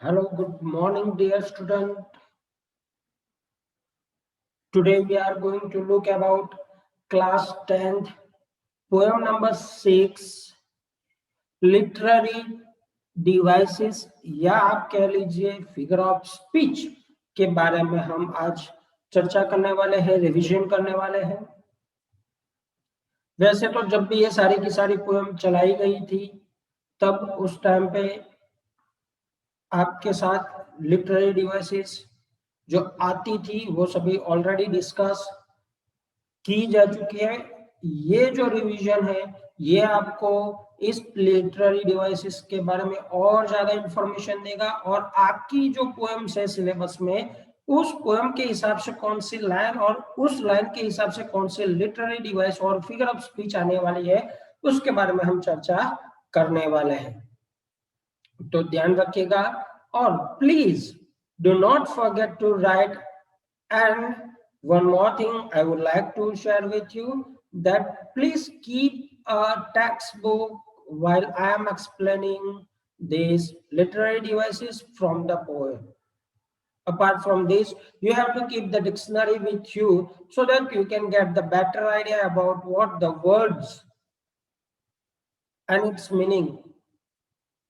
Hello, good morning, dear student. Today we are going to look about class 10th, poem number 6, literary devices या आप कह लीजिए figure of speech के बारे में हम आज चर्चा करने वाले हैं, रिवीजन करने वाले हैं। वैसे तो जब भी ये सारी की सारी पोएम चलाई गई थी तब उस टाइम पे आपके साथ लिटरेरी डिवाइसेस जो आती थी वो सभी ऑलरेडी डिस्कस की जा चुकी है। ये जो रिवीजन है ये आपको इस लिटरेरी डिवाइसेस के बारे में और ज्यादा इंफॉर्मेशन देगा और आपकी जो पोएम्स है सिलेबस में उस पोएम के हिसाब से कौन सी लाइन और उस लाइन के हिसाब से कौन सी लिटरेरी डिवाइस और फिगर ऑफ स्पीच आने वाली है उसके बारे में हम चर्चा करने वाले हैं। तो ध्यान रखिएगा और please do not forget to write. And one more thing I would like to share with you, that please keep a textbook while I am explaining these literary devices from the poem. Apart from this, you have to keep the dictionary with you so that you can get the better idea about what the words and its meaning,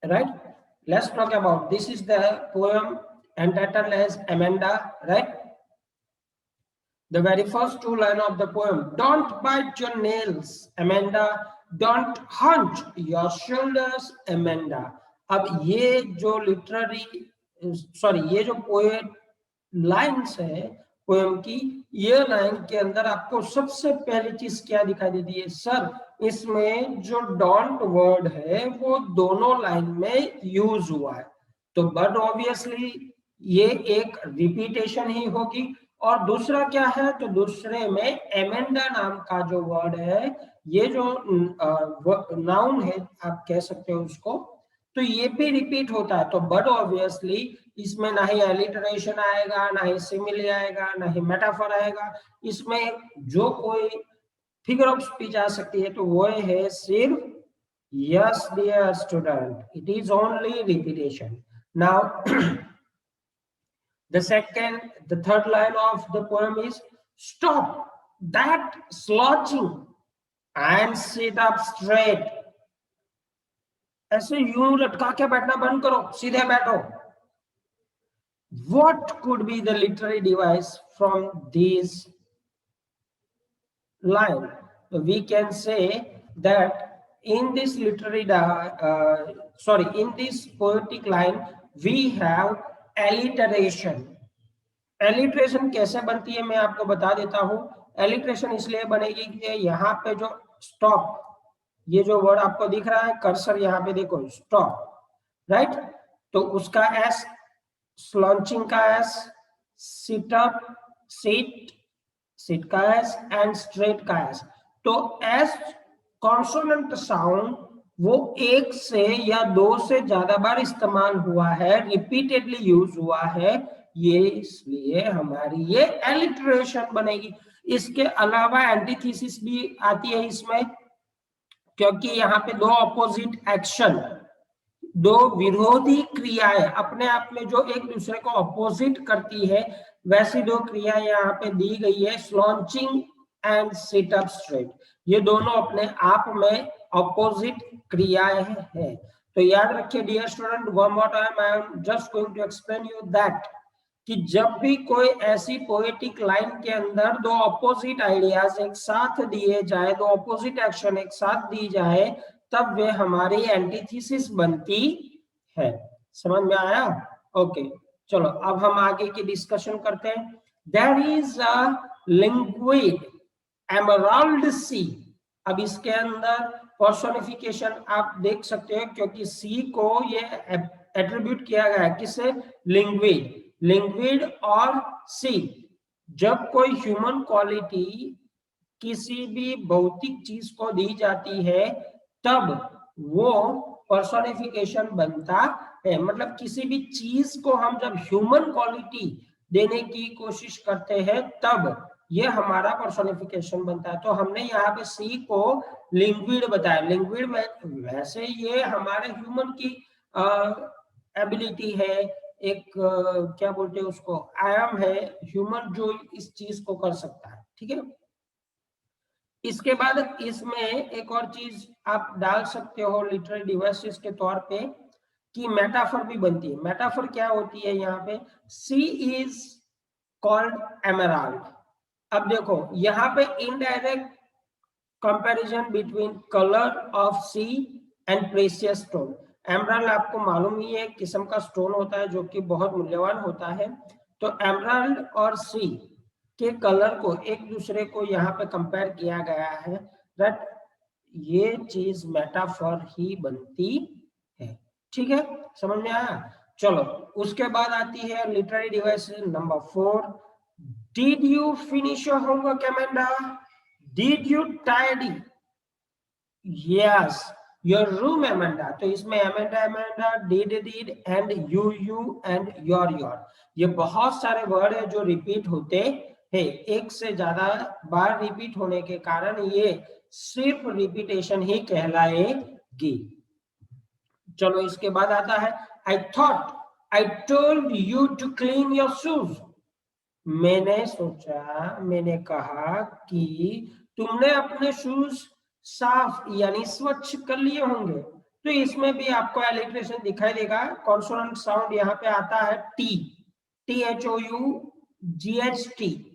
right? Let's talk about this. Is the poem entitled as Amanda, right? The very first two lines of the poem: don't bite your nails, Amanda, don't hunch your shoulders, Amanda. अब ये जो ये जो poet lines है poem की, ये line के अंदर आपको सबसे पहली चीज क्या दिखाई देती है सर? इसमें जो डोंट वर्ड है वो दोनों लाइन में यूज हुआ है, तो बट ऑब्वियसली ये एक रिपीटेशन ही होगी। और दूसरा क्या है, तो दूसरे में एमेंडा नाम का जो वर्ड है, ये जो नाउन है आप कह सकते हो उसको, तो ये भी रिपीट होता है। तो बट ऑब्वियसली इसमें ना ही एलिटरेशन आएगा, ना ही सिमिली आएगा, ना ही मेटाफर आएगा। इसमें जो कोई फिगर ऑफ स्पीच आ सकती है तो वो है सिर्फ yes dear student, it is only repetition. Now the third line of the poem is stop that slouching and sit up straight. ऐसे यूं लटका के बैठना बंद करो, सीधे बैठो। What could be the literary device from these line? We can say that in this in this poetic line we have alliteration. Alliteration कैसे बनती है मैं आपको बता देता हूं। एलिट्रेशन इसलिए बनेगी कि यहाँ पे जो स्टॉप, ये जो वर्ड आपको दिख रहा है कर्सर, यहाँ पे देखो स्टॉप, राइट? तो उसका एस, स्लॉन्चिंग का एस, सिट अप, सिट का एस एंड स्ट्रेट का एस। तो एस कॉन्सोनेंट साउंड वो एक से या दो से ज्यादा बार इस्तेमाल हुआ है, रिपीटेडली यूज हुआ है, ये इसलिए हमारी ये एलिट्रेशन बनेगी। इसके अलावा एंटीथेसिस भी आती है इसमें, क्योंकि यहाँ पे दो अपोजिट एक्शन, दो विरोधी क्रियाएं अपने आप में जो एक दूसरे को अपोजिट करती है, वैसी दो क्रिया यहाँ पे दी गई है, स्लॉन्चिंग एंड सिट अप स्ट्रेट। ये दोनों अपने आप में अपोजिट क्रियाएं हैं। तो याद रखिए dear student, one more time I am just going to explain you that कि जब भी कोई ऐसी पोएटिक लाइन के अंदर दो अपोजिट आइडियाज एक साथ दिए जाए, दो अपोजिट एक्शन एक साथ दी जाए, तब वे हमारी एंटीथेसिस बनती है। समझ में आया? ओके, चलो अब हम आगे की डिस्कशन करते हैं। देयर इज अ लिंग्विड एमराल्ड सी। अब इसके अंदर पर्सोनिफिकेशन आप देख सकते हो, क्योंकि सी को ये एट्रीब्यूट किया गया है किससे? लिंग्विड। लिंग्विड और सी, जब कोई ह्यूमन क्वालिटी किसी भी भौतिक चीज को दी जाती है तब वो पर्सोनिफिकेशन बनता है। मतलब किसी भी चीज को हम जब ह्यूमन क्वालिटी देने की कोशिश करते हैं तब ये हमारा पर्सोनिफिकेशन बनता है। तो हमने यहाँ पे सी को लिंग्विड बताया। लिंग्विड में वैसे ये हमारे ह्यूमन की एबिलिटी है एक क्या बोलते हैं उसको, आयाम है ह्यूमन जो इस चीज को कर सकता है, ठीक है। इसके बाद इसमें एक और चीज आप डाल सकते हो लिटरेरी डिवाइसेस के तौर पे कि मेटाफर भी बनती है। मेटाफर क्या होती है, यहाँ पे सी इज कॉल्ड एमराल्ड। अब देखो यहाँ पे indirect comparison between colour of sea and precious stone. Emerald आपको मालूम ही है किस्म का स्टोन होता है जो कि बहुत मूल्यवान होता है। तो एमराल्ड और सी के कलर को एक दूसरे को यहाँ पे कंपेयर किया गया है, दैट ये चीज मेटाफर ही बनती है, ठीक है, समझ में आया। चलो उसके बाद आती है literary device number 4। Did you finish your homework Amanda? Did you tidy yes your room Amanda? तो इसमें Amanda Amanda, did and you and your. ये बहुत सारे वर्ड है जो रिपीट होते हैं, एक से ज्यादा बार रिपीट होने के कारण ये सिर्फ रिपीटेशन ही कहलाएगी। चलो इसके बाद आता है I thought I told you to clean your shoes. मैंने सोचा, मैंने कहा कि तुमने अपने शूज साफ यानी स्वच्छ कर लिए होंगे। तो इसमें भी आपको एलिट्रेशन दिखाई देगा। कॉन्सोनेंट साउंड यहाँ पे आता है टी, THOUGHT,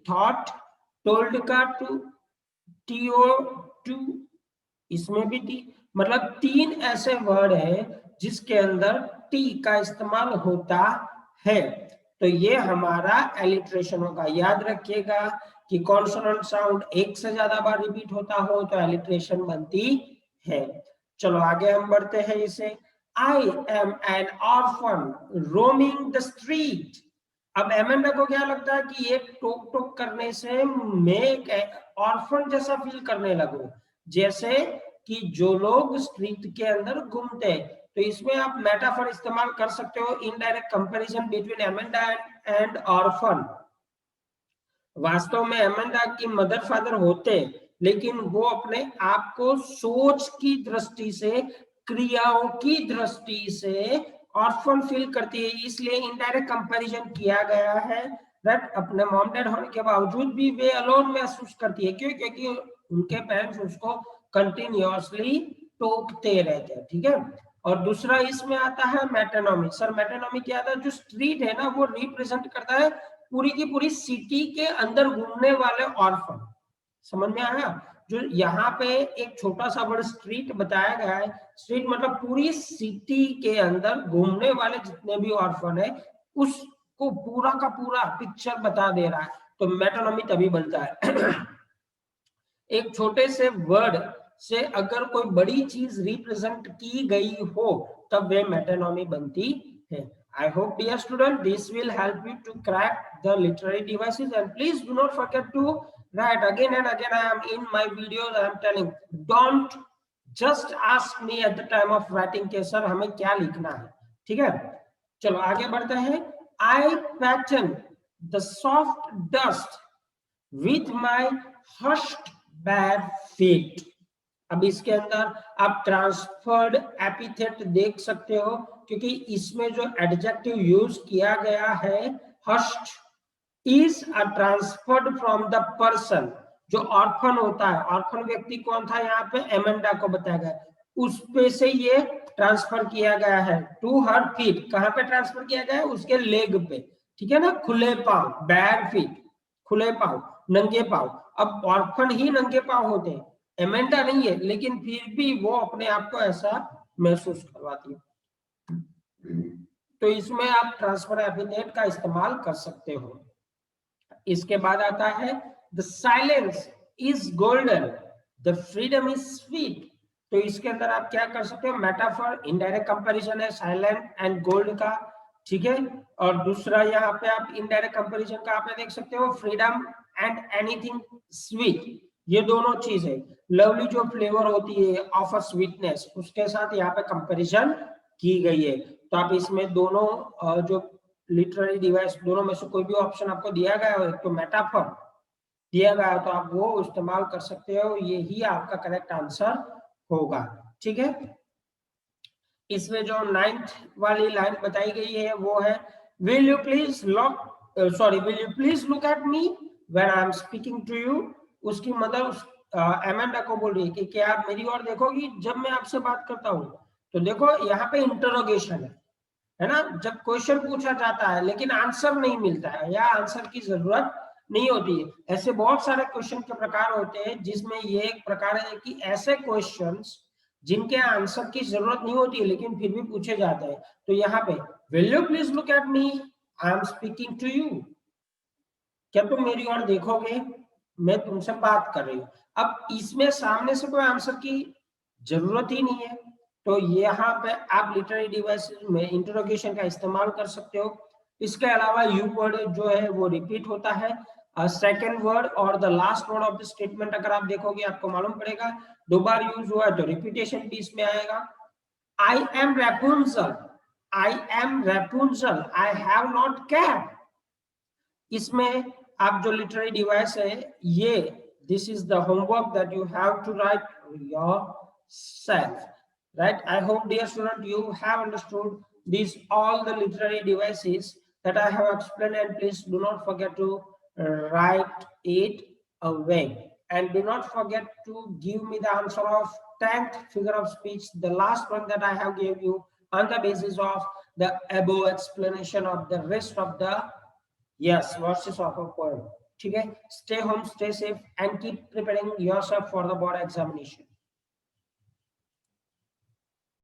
थॉट, टोल्ड का टू, TO2, इसमें भी टी। मतलब 3 ऐसे वर्ड है जिसके अंदर टी का इस्तेमाल होता है। तो ये हमारा एलिट्रेशन होगा। याद रखिएगा कि कॉन्सोनेंट साउंड एक से ज्यादा बार रिपीट होता हो तो एलिट्रेशन बनती है। चलो आगे हम बढ़ते हैं इसे। I am N orphan roaming the street. अब एमेंडा को क्या लगता है कि ये टोक टोक करने से मैं एक ऑर्फन जैसा फील करने लगूं, जैसे कि जो लोग स्ट्रीट के अंदर घूमते हैं। तो इसमें आप मेटाफर इस्तेमाल कर सकते हो, indirect comparison between Amanda and orphan. वास्तव में एमेंडा की मदर फादर होते, लेकिन वो अपने आप को सोच की दृष्टि से, क्रियाओं की दृष्टि से ऑर्फन फील करती है, इसलिए इनडायरेक्ट कंपैरिजन किया गया है। दैट अपने मॉम डैड होने के बावजूद भी वे अलोन महसूस करती है। क्यों? क्योंकि उनके पेरेंट्स उसको कंटिन्यूअसली टोकते रहते हैं, ठीक है। और दूसरा इसमें आता है मेटानॉमी। सर मेटानॉमी क्या था? जो स्ट्रीट है ना वो रिप्रेजेंट करता है पूरी की पूरी सिटी के अंदर घूमने वाले ऑर्फन। समझ में आया? जो यहाँ पे एक छोटा सा वर्ड स्ट्रीट बताया गया है, स्ट्रीट मतलब पूरी सिटी के अंदर घूमने वाले जितने भी ऑर्फन है उसको पूरा का पूरा पिक्चर बता दे रहा है। तो मेटानॉमी तभी बनता है। एक छोटे से वर्ड से अगर कोई बड़ी चीज रिप्रेजेंट की गई हो तब वे मेटानॉमी बनती है। I hope dear student this will help you to crack the literary devices, and please do not forget to write again and again. I am in my videos, I am telling, don't just ask me at the time of writing के sir हमें क्या लिखना है, ठीक है। चलो आगे बढ़ते हैं। I pattern the soft dust with my hushed bare feet। अब इसके अंदर आप ट्रांसफर्ड एपिथेट देख सकते हो, क्योंकि इसमें जो एडजेक्टिव यूज किया गया है hushed is a transferred from the person. जो ऑर्फन होता है, ऑर्फन व्यक्ति कौन था यहाँ पे? एमेंडा को बताया गया, उस पे से ये ट्रांसफर किया गया है टू हर फीट। कहाँ पे ट्रांसफर किया गया है? उसके लेग पे, ठीक है ना, खुले पांव, बैर फीट, खुले पांव, नंगे पांव। अब ऑर्फन ही नंगे पांव होते हैं, एमेंडा नहीं है, लेकिन फिर भी वो अपने आप को ऐसा महसूस करवाती है। तो इसमें आप ट्रांसफर एपिथेट का इस्तेमाल कर सकते हो। इसके बाद आता है the silence is golden, the freedom is sweet. तो इसके अंदर आप क्या कर सकते हो? मेटाफर, इनडायरेक्ट कंपैरिजन है साइलेंट एंड गोल्ड का, ठीक है। और दूसरा यहाँ पे आप इनडायरेक्ट कंपैरिजन का आपने देख सकते हो फ्रीडम एंड एनीथिंग स्वीट। ये दोनों चीज है, लवली जो फ्लेवर होती है ऑफ अ स्वीटनेस, उसके साथ यहाँ पे कंपैरिजन की गई है। तो आप इसमें दोनों जो लिटरेरी डिवाइस दोनों में से कोई भी ऑप्शन आपको दिया गया हो, तो मेटाफर दिया गया है तो आप वो इस्तेमाल कर सकते हो, यही आपका करेक्ट आंसर होगा, ठीक है। इसमें जो 9th वाली लाइन बताई गई है वो है will you please look will you please look at me when I am speaking to you? उसकी मदर एमेंडा को बोल रही है कि क्या आप मेरी ओर देखोगी जब मैं आपसे बात करता हूँ? तो देखो यहाँ पे इंटरोगेशन है ना, जब क्वेश्चन पूछा जाता है लेकिन आंसर नहीं मिलता है या आंसर की जरूरत नहीं होती है। ऐसे बहुत सारे क्वेश्चन के प्रकार होते हैं जिसमें ये एक प्रकार है कि ऐसे क्वेश्चंस जिनके आंसर की जरूरत नहीं होती है लेकिन फिर भी पूछे जाते हैं। तो यहाँ पे will you please look at me, I am speaking to you, क्या तुम मेरी ओर देखोगे, मैं तुमसे बात कर रही हूँ। अब इसमें सामने से कोई आंसर की जरूरत ही नहीं है, तो यहाँ पे आप लिटरेरी डिवाइसेस में इंटरोगेशन का इस्तेमाल कर सकते हो। इसके अलावा यू वर्ड जो है वो रिपीट होता है, सेकेंड वर्ड और the last word of the statement अगर आप देखोगे आपको मालूम पड़ेगा, दो बार यूज हुआ है तो रिपीटेशन भी इसमें आएगा। I am Rapunzel, I am Rapunzel, I have not cut. इसमें आप जो लिटरेरी डिवाइस है ये, this is the homework that you have to write yourself, right? I hope dear student you have understood these all the literary devices that I have explained, and please do not forget to write it away, and do not forget to give me the answer of 10th figure of speech, the last one that I have gave you on the basis of the above explanation of the rest of the yes verses of a poem. ठीक है, stay home, stay safe and keep preparing yourself for the board examination.